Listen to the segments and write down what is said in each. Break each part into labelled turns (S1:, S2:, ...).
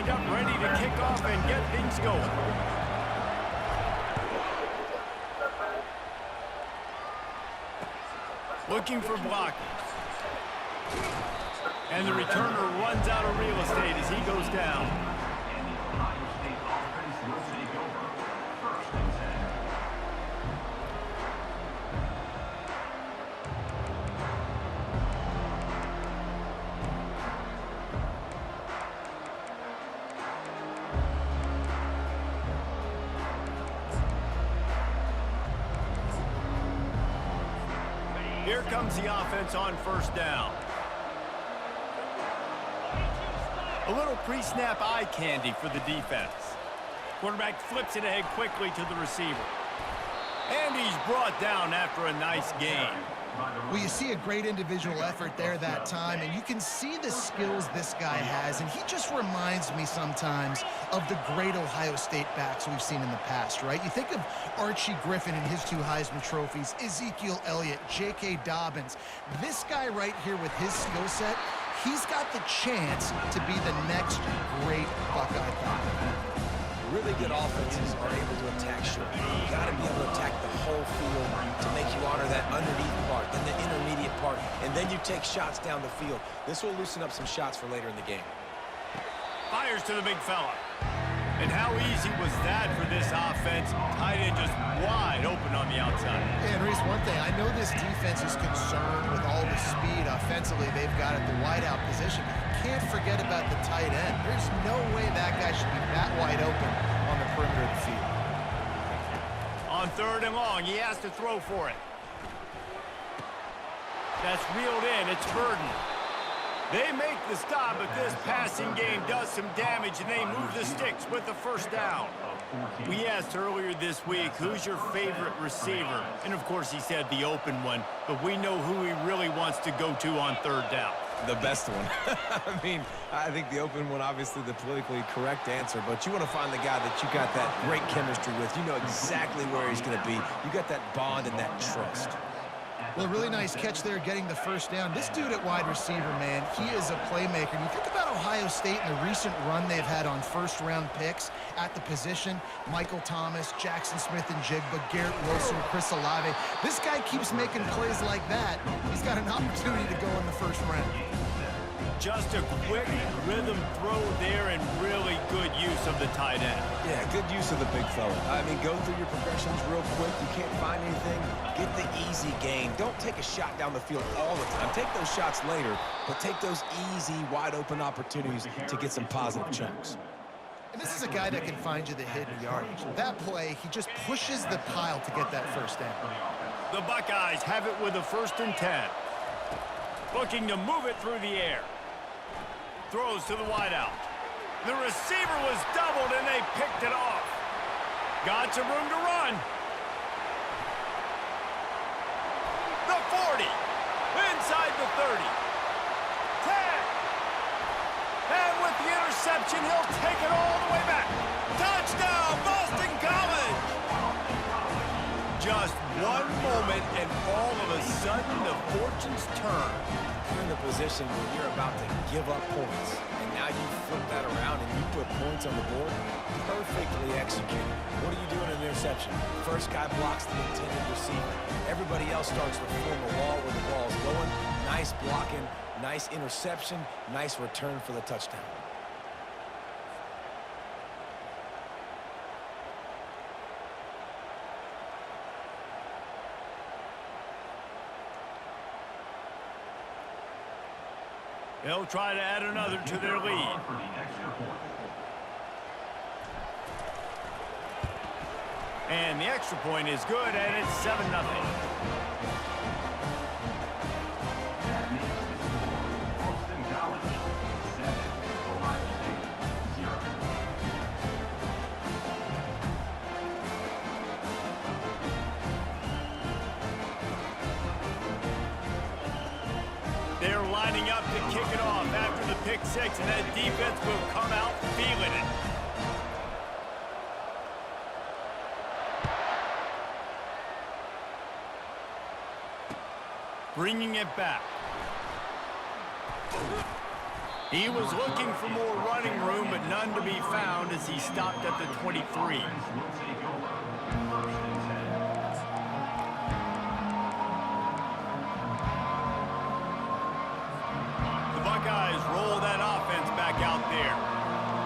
S1: lined up, ready to kick off and get things going. Looking for blockers. And the returner runs out of real estate as he goes down. Here comes the offense on first down. A little pre-snap eye candy for the defense. Quarterback flips it ahead quickly to the receiver. And he's brought down after a nice gain.
S2: Well, you see a great individual effort there that time, and you can see the skills this guy has, and he just reminds me sometimes of the great Ohio State backs we've seen in the past, right? You think of Archie Griffin and his 2 Heisman trophies, Ezekiel Elliott, J.K. Dobbins. This guy right here with his skill set, he's got the chance to be the next great Buckeye back.
S3: Really good offenses are able to attack short. You got to be able to attack the whole field to make you honor that underneath part, then the intermediate part, and then you take shots down the field. This will loosen up some shots for later in the game.
S1: Fires to the big fella. And how easy was that for this offense? Tight end just wide open on the outside.
S2: Yeah, and Reese, one thing, I know this defense is concerned with all the speed offensively they've got at the wideout position, but you can't forget about the tight end. There's no way that guy should be that wide open on the perimeter of the field.
S1: On 3rd and long, he has to throw for it. That's reeled in. It's Burden. They make the stop, but this passing game does some damage, and they move the sticks with the first down. We asked earlier this week, who's your favorite receiver? And, of course, he said the open one, but we know who he really wants to go to on 3rd down.
S3: The best one. I mean, I think the open one, obviously the politically correct answer, but you want to find the guy that you got that great chemistry with. You know exactly where he's going to be. You got that bond and that trust.
S2: Well, really nice catch there getting the first down. This dude at wide receiver, man, he is a playmaker. And you think about Ohio State and the recent run they've had on first-round picks at the position. Michael Thomas, Jackson Smith and Jigba, Garrett Wilson, Chris Olave. This guy keeps making plays like that. He's got an opportunity to go in the first round.
S1: Just a quick rhythm throw there and really good use of the tight end.
S3: Yeah, good use of the big fella. I mean, go through your progressions real quick. You can't find anything. Get the easy gain. Don't take a shot down the field all the time. Take those shots later, but take those easy, wide-open opportunities to get some positive chunks.
S2: And this is a guy that can find you the hidden yardage. That play, he just pushes the pile to get that first down.
S1: The Buckeyes have it with a 1st and 10. Looking to move it through the air. Throws to the wideout. The receiver was doubled, and they picked it off. Got some room to run. The 40. Inside the 30. 10. And with the interception, he'll take it all the way back. Touchdown, Boston College! Just one moment, and all of a sudden, the fortunes turn.
S3: You're in the position where you're about to give up points, and now you flip that around and you put points on the board. Perfectly executed. What do you do in an interception? First guy blocks the intended receiver. Everybody else starts to form a wall where the ball's going. Nice blocking, nice interception, nice return for the touchdown.
S1: They'll try to add another to their lead. And the extra point is good, and it's 7-0. They're lining up to kick it off after the pick six, and that defense will come out feeling it. Bringing it back. He was looking for more running room, but none to be found as he stopped at the 23. The Buckeyes roll that offense back out there.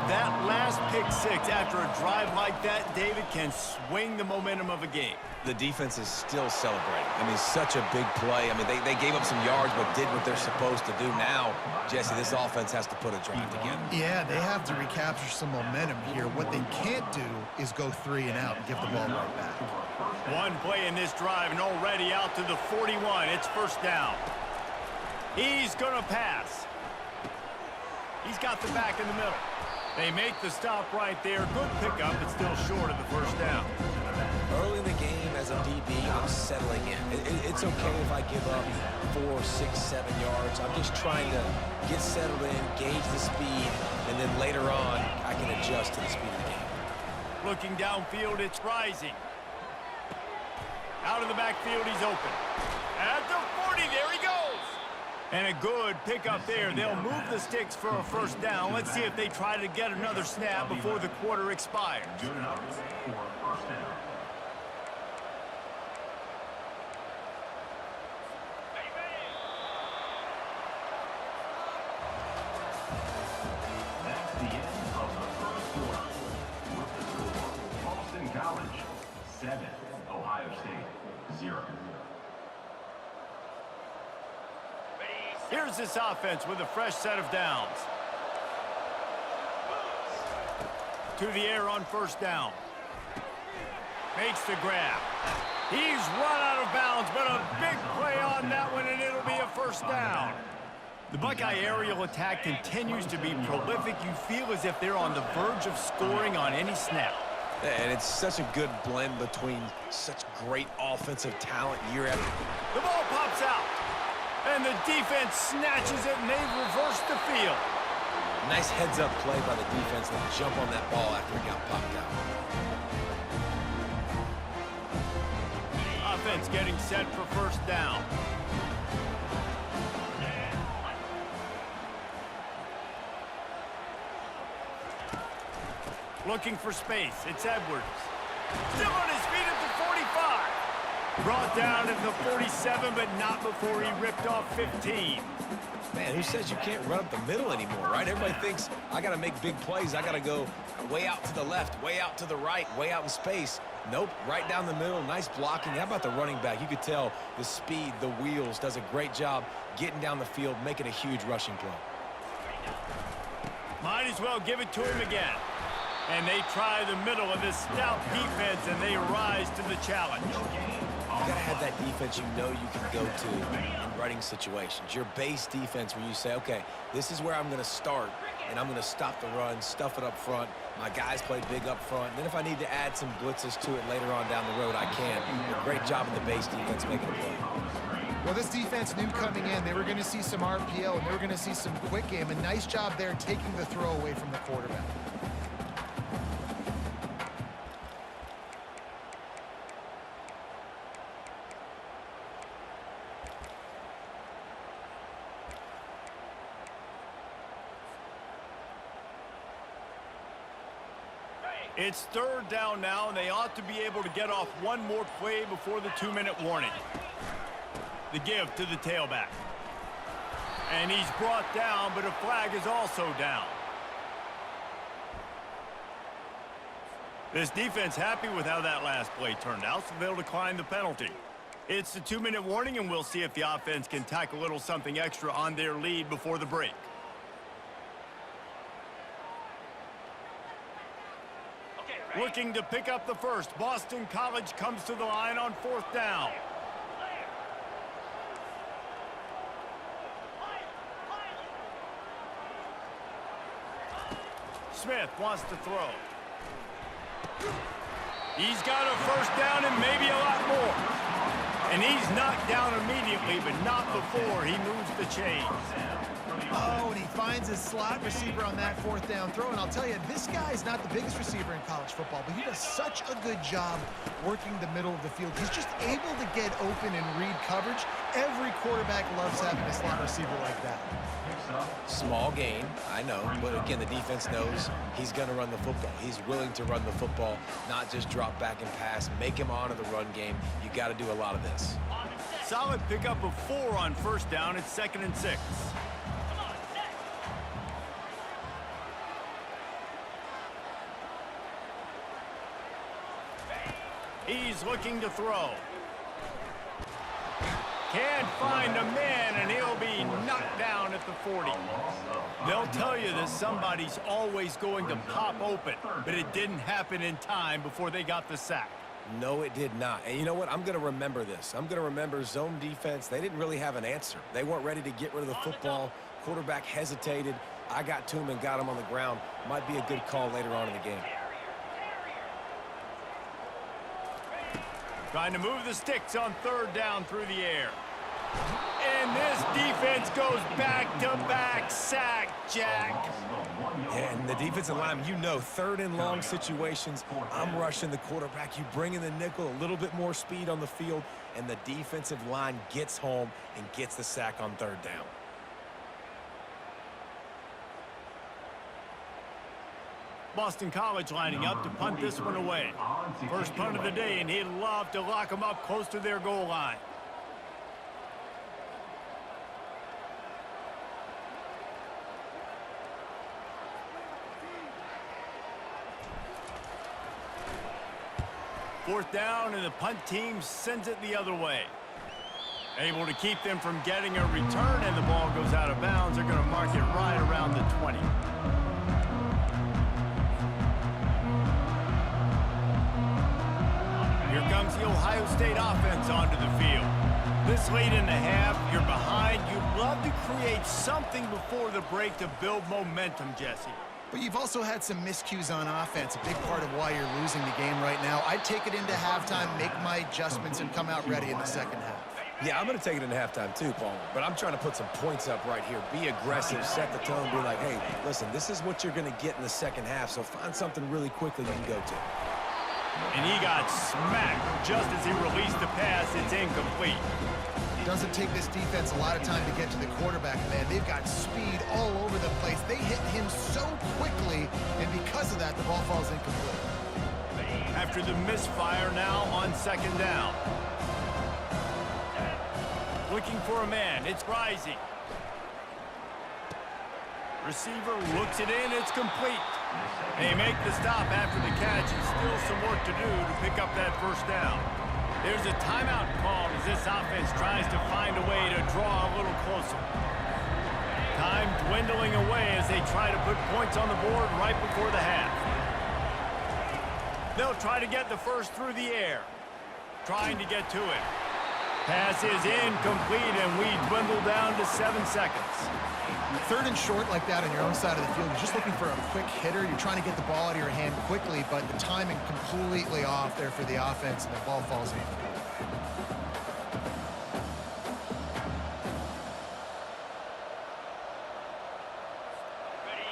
S1: That last pick six after a drive like that, David, can swing the momentum of a game.
S3: The defense is still celebrating. I mean, such a big play. I mean, they gave up some yards but did what they're supposed to do. Now, Jesse, this offense has to put a drive together.
S2: Yeah, they have to recapture some momentum here. What they can't do is go 3 and out and give the ball right back.
S1: One play in this drive and already out to the 41. It's first down. He's going to pass. He's got the back in the middle. They make the stop right there. Good pickup, but still short of the first down.
S3: Early in the game, as a DB, I'm settling in. It's okay if I give up 4, 6, 7 yards. I'm just trying to get settled in, gauge the speed, and then later on, I can adjust to the speed of the game.
S1: Looking downfield, it's Rising. Out of the backfield, he's open. At the 40, there he goes. And a good pickup there. They'll move the sticks for a first down. Let's see if they try to get another snap before the quarter expires.
S4: Boston College, 7. Ohio State, 0.
S1: Here's this offense with a fresh set of downs. To the air on first down. Makes the grab. He's run out of bounds, but a big play on that one, and it'll be a first down. The Buckeye aerial attack continues to be prolific. You feel as if they're on the verge of scoring on any snap.
S3: And it's such a good blend between such great offensive talent year after.
S1: The ball pops out. And the defense snatches it, and they reverse the field.
S3: Nice heads-up play by the defense to jump on that ball after it got popped out.
S1: Offense getting set for first down. Looking for space. It's Edwards. Still on his feet at the 45. Brought down at the 47, but not before he ripped off 15.
S3: Man, who says you can't run up the middle anymore, right? Everybody thinks I got to make big plays. I got to go way out to the left, way out to the right, way out in space. Nope, right down the middle. Nice blocking. How about the running back? You could tell the speed, the wheels, does a great job getting down the field, making a huge rushing play.
S1: Might as well give it to him again. And they try the middle of this stout defense, and they rise to the challenge.
S3: You got to have that defense you know you can go to in running situations. Your base defense where you say, okay, this is where I'm going to start, and I'm going to stop the run, stuff it up front. My guys play big up front. And then if I need to add some blitzes to it later on down the road, I can. A great job in the base defense making a play.
S2: Well, this defense knew coming in they were going to see some RPO, and they were going to see some quick game. A nice job there taking the throw away from the quarterback.
S1: It's third down now, and they ought to be able to get off one more play before the 2-minute warning. The give to the tailback. And he's brought down, but a flag is also down. This defense happy with how that last play turned out, so they'll decline the penalty. It's the 2-minute warning, and we'll see if the offense can tack a little something extra on their lead before the break. Looking to pick up the first. Boston College comes to the line on fourth down. Smith wants to throw. He's got a first down and maybe a lot more. And he's knocked down immediately, but not before he moves the chains.
S2: Oh, and he finds his slot receiver on that fourth down throw. And I'll tell you, this guy is not the biggest receiver in college football, but he does such a good job working the middle of the field. He's just able to get open and read coverage. Every quarterback loves having a slot receiver like that.
S3: Small gain, I know, but again, the defense knows he's going to run the football. He's willing to run the football, not just drop back and pass, make him honor the run game. You got to do a lot of this.
S1: Solid pickup of 4 on first down. It's 2nd and 6. He's looking to throw. Can't find a man, and he'll be knocked down at the 40. They'll tell you that somebody's always going to pop open, but it didn't happen in time before they got the sack.
S3: No, it did not. And you know what? I'm going to remember this. I'm going to remember zone defense. They didn't really have an answer. They weren't ready to get rid of the football. Quarterback hesitated. I got to him and got him on the ground. Might be a good call later on in the game.
S1: Trying to move the sticks on 3rd down through the air. And this defense goes back-to-back sack, Jack.
S3: Yeah, and the defensive line, you know, 3rd and long situations, I'm rushing the quarterback. You bring in the nickel, a little bit more speed on the field, and the defensive line gets home and gets the sack on 3rd down.
S1: Boston College lining up to punt this one away. First punt of the day, and he'd love to lock them up close to their goal line. Fourth down, and the punt team sends it the other way. Able to keep them from getting a return, and the ball goes out of bounds. They're going to mark it right around the 20. Here comes the Ohio State offense onto the field. This late in the half, you're behind. You love to create something before the break to build momentum, Jesse.
S2: But you've also had some miscues on offense, a big part of why you're losing the game right now. I'd take it into halftime, make my adjustments, and come out ready in the second half.
S3: Yeah, I'm going to take it into halftime too, Paul. But I'm trying to put some points up right here. Be aggressive, set the tone, be like, hey, listen, this is what you're going to get in the second half, so find something really quickly you can go to.
S1: And he got smacked just as he released the pass. It's incomplete.
S2: Doesn't take this defense a lot of time to get to the quarterback, man. They've got speed all over the place. They hit him so quickly, and because of that, the ball falls incomplete.
S1: After the misfire now on 2nd down. Looking for a man. It's Rising. Receiver looks it in. It's complete. They make the stop after the catch, and still some work to do to pick up that first down. There's a timeout called as this offense tries to find a way to draw a little closer. Time dwindling away as they try to put points on the board right before the half. They'll try to get the first through the air. Trying to get to it. Pass is incomplete, and we dwindle down to 7 seconds.
S2: 3rd and short like that on your own side of the field, you're just looking for a quick hitter. You're trying to get the ball out of your hand quickly, but the timing completely off there for the offense, and the ball falls in.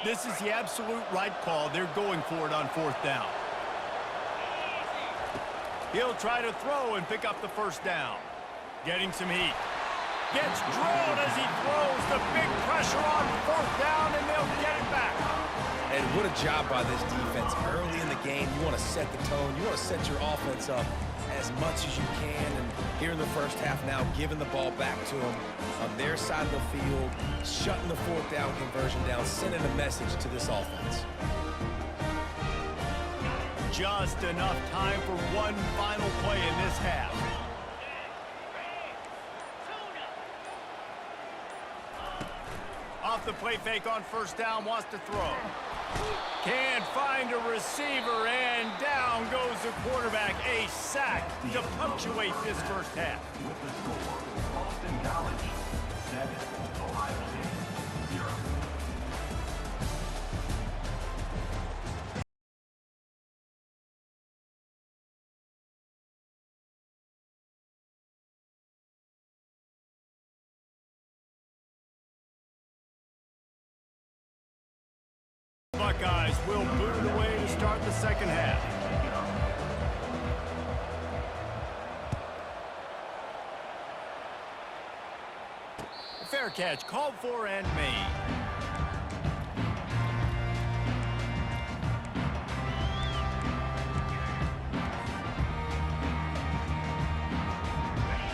S1: This is the absolute right call. They're going for it on 4th down. He'll try to throw and pick up the first down. Getting some heat. Gets drilled as he throws. The big pressure on 4th down, and they'll get it back.
S3: And what a job by this defense. Early in the game, you want to set the tone. You want to set your offense up as much as you can. And here in the first half now, giving the ball back to them on their side of the field, shutting the 4th down conversion down, sending a message to this offense.
S1: Just enough time for one final play in this half. Off the play fake on 1st down, wants to throw. Can't find a receiver, and down goes the quarterback. A sack to punctuate this first half.
S4: With the score, Boston College 7, Ohio State 0.
S1: Fair catch, called for and made.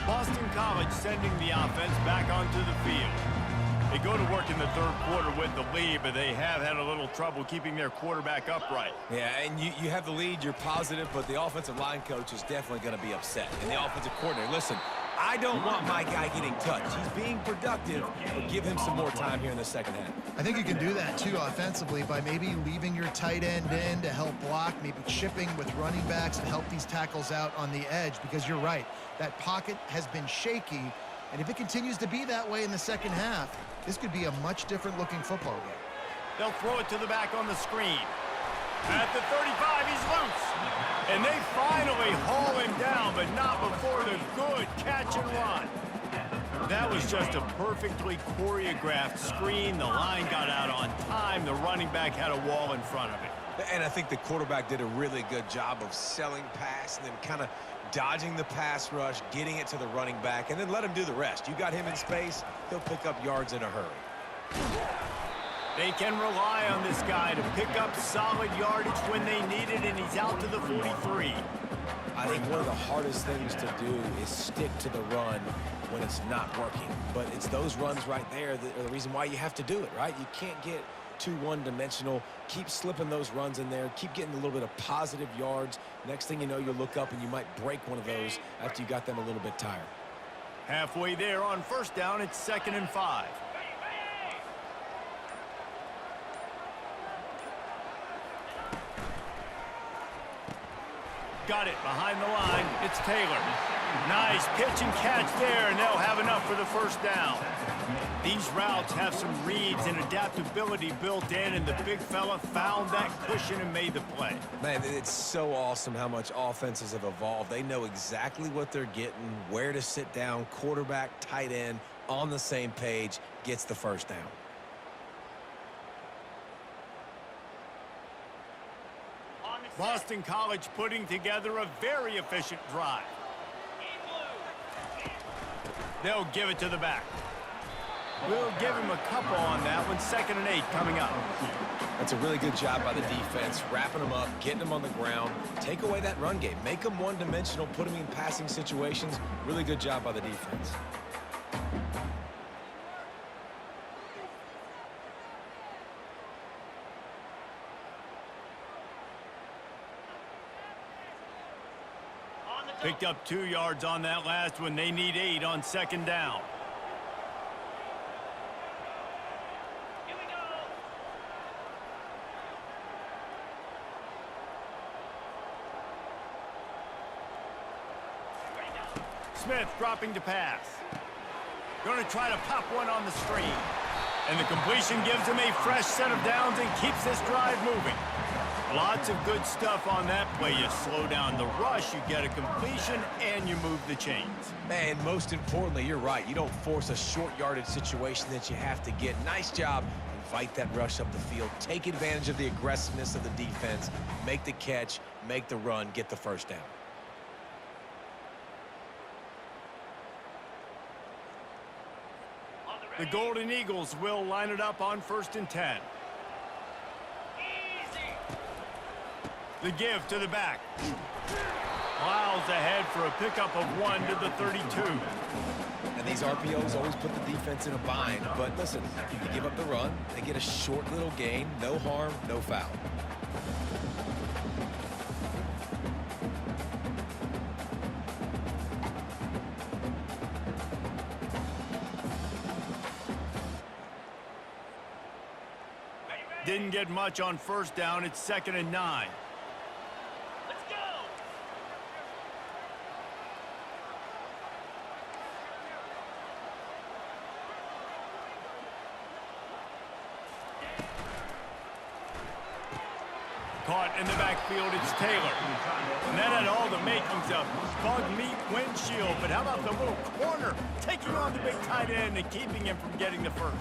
S1: Boston College sending the offense back onto the field. They go to work in the third quarter with the lead, but they have had a little trouble keeping their quarterback upright.
S3: Yeah, and you have the lead, you're positive, but the offensive line coach is definitely going to be upset. And the offensive coordinator, listen, I don't want my guy getting touched. He's being productive, but give him some more time here in the second half.
S2: I think you can do that, too, offensively, by maybe leaving your tight end in to help block, maybe chipping with running backs and help these tackles out on the edge, because you're right. That pocket has been shaky, and if it continues to be that way in the second half, this could be a much different-looking football game.
S1: They'll throw it to the back on the screen. At the 35, he's loose. And they finally haul him down, but not before the good catch and run. That was just a perfectly choreographed screen. The line got out on time. The running back had a wall in front of it.
S3: And I think the quarterback did a really good job of selling pass and then kind of dodging the pass rush, getting it to the running back, and then let him do the rest. You got him in space, he'll pick up yards in a hurry.
S1: They can rely on this guy to pick up solid yardage when they need it, and he's out to the 43.
S3: I think one of the hardest things to do is stick to the run when it's not working. But it's those runs right there that are the reason why you have to do it, right? You can't get too one-dimensional. Keep slipping those runs in there. Keep getting a little bit of positive yards. Next thing you know, you'll look up and you might break one of those after you got them a little bit tired.
S1: Halfway there on first down, it's 2nd and 5. Got it behind the line. It's Taylor. Nice pitch and catch there, and they'll have enough for the first down. These routes have some reads and adaptability built in, and the big fella found that cushion and made the play.
S3: Man, it's so awesome how much offenses have evolved. They know exactly what they're getting, where to sit down, quarterback, tight end, on the same page, gets the first down.
S1: Boston College putting together a very efficient drive. They'll give it to the back. We'll give him a couple on that one. 2nd and 8 coming up.
S3: That's a really good job by the defense, wrapping them up, getting them on the ground. Take away that run game. Make them one-dimensional, put them in passing situations. Really good job by the defense.
S1: Picked up 2 yards on that last one. They need 8 on 2nd down. Smith dropping to pass. Going to try to pop one on the screen. And the completion gives him a fresh set of downs and keeps this drive moving. Lots of good stuff on that play. You slow down the rush, you get a completion, and you move the chains.
S3: And most importantly, you're right. You don't force a short yardage situation that you have to get. Nice job. Invite that rush up the field. Take advantage of the aggressiveness of the defense. Make the catch, make the run, get the first down.
S1: The Golden Eagles will line it up on 1st and 10. The give to the back. Plows ahead for a pickup of 1 to the 32.
S3: And these RPOs always put the defense in a bind. But listen, you give up the run, they get a short little gain. No harm, no foul.
S1: Didn't get much on first down. It's 2nd and 9. Caught in the backfield, it's Taylor. And that had all the makings of bug meat windshield. But how about the little corner taking on the big tight end and keeping him from getting the first?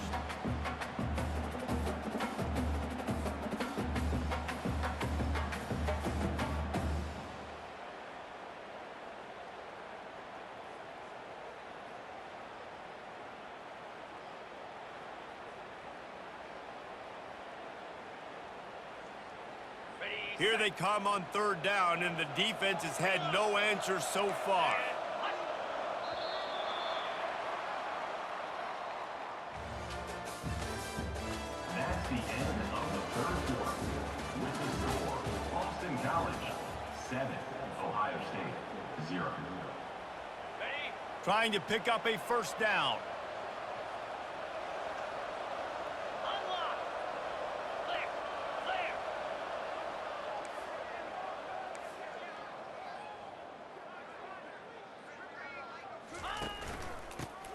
S1: Here they come on third down, and the defense has had no answer so far.
S4: That's the end of the third quarter. With the score, Boston College 7, Ohio State 0.
S1: Trying to pick up a first down.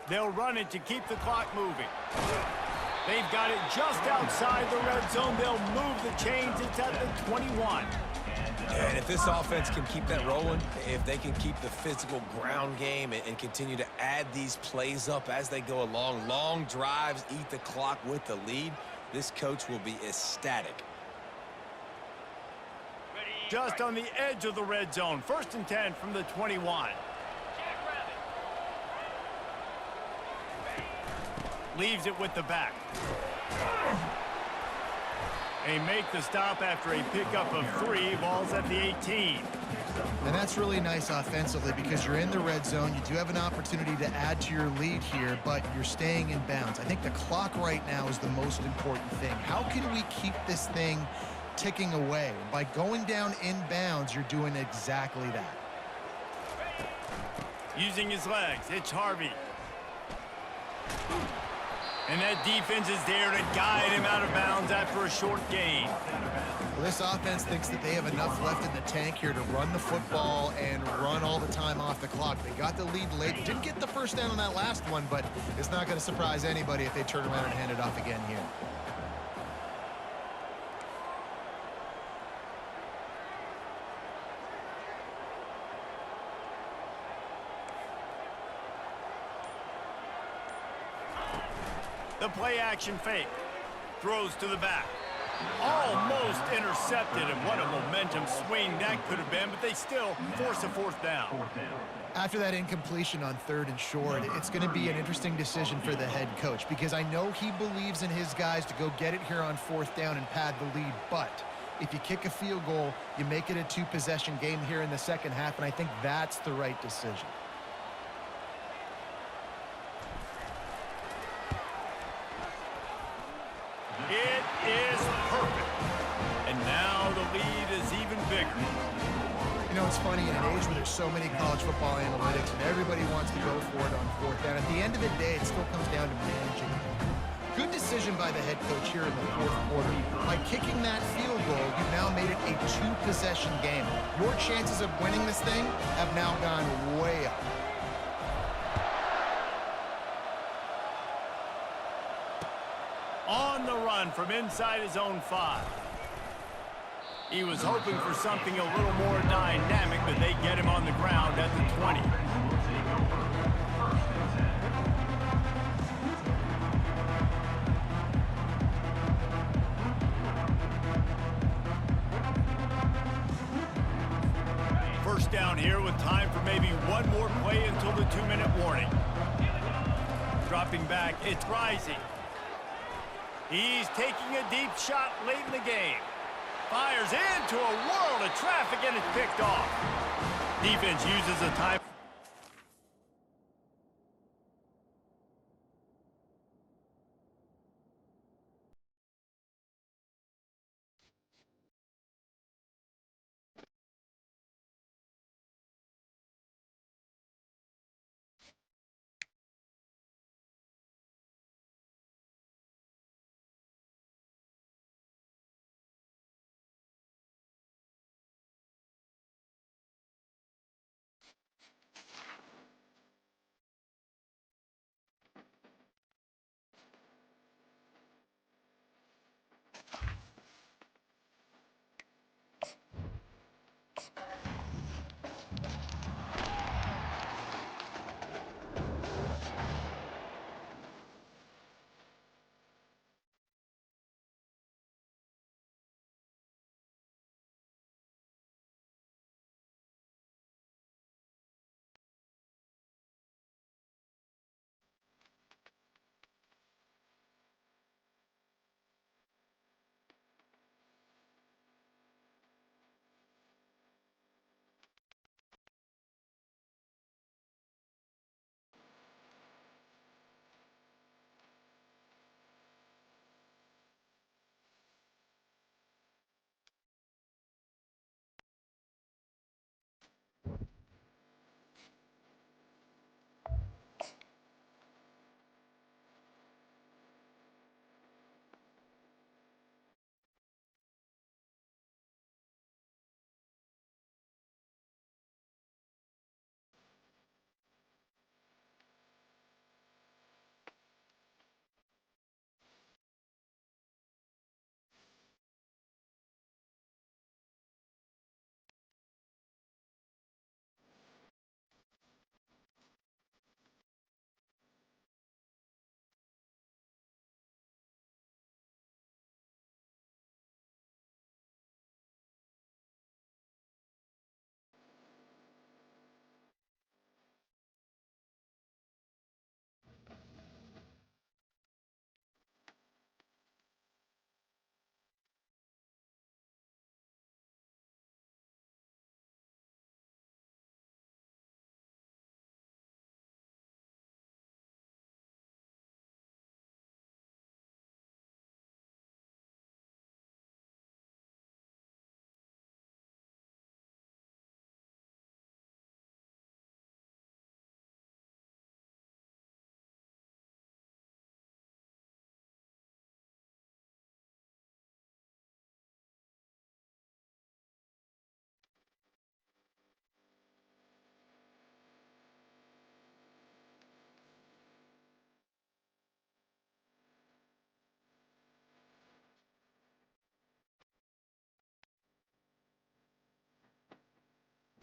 S1: They'll run it to keep the clock moving. They've got it just outside the red zone. They'll move the chains. It's at the 21.
S3: And if this offense can keep that rolling, if they can keep the physical ground game and continue to add these plays up as they go along, long drives, eat the clock with the lead, this coach will be ecstatic.
S1: Just on the edge of the red zone. 1st and 10 from the 21. Leaves it with the back. They make the stop after a pickup of 3. Ball's at the 18.
S2: And that's really nice offensively because you're in the red zone. You do have an opportunity to add to your lead here, but you're staying in bounds. I think the clock right now is the most important thing. How can we keep this thing ticking away? By going down in bounds, you're doing exactly that.
S1: Using his legs, it's Harvey. And that defense is there to guide him out of bounds after a short gain.
S2: Well, this offense thinks that they have enough left in the tank here to run the football and run all the time off the clock. They got the lead late. Didn't get the first down on that last one, but it's not going to surprise anybody if they turn around and hand it off again here.
S1: The play action fake. Throws to the back. Almost intercepted, and what a momentum swing that could have been, but they still force a 4th down.
S2: After that incompletion on 3rd and short, it's going to be an interesting decision for the head coach because I know he believes in his guys to go get it here on 4th down and pad the lead, but if you kick a field goal, you make it a 2-possession game here in the second half, and I think that's the right decision.
S1: It is perfect. And now the lead is even bigger.
S2: You know, it's funny, in an age where there's so many college football analytics and everybody wants to go for it on 4th down, at the end of the day, it still comes down to managing. Good decision by the head coach here in the 4th quarter. By kicking that field goal, you've now made it a 2-possession game. Your chances of winning this thing have now gone way up.
S1: On the run from inside his own 5. He was hoping for something a little more dynamic, but they get him on the ground at the 20. First down here with time for maybe one more play until the 2-minute warning. Dropping back, it's Rising. He's taking a deep shot late in the game. Fires into a world of traffic, and it's picked off. Defense uses a time.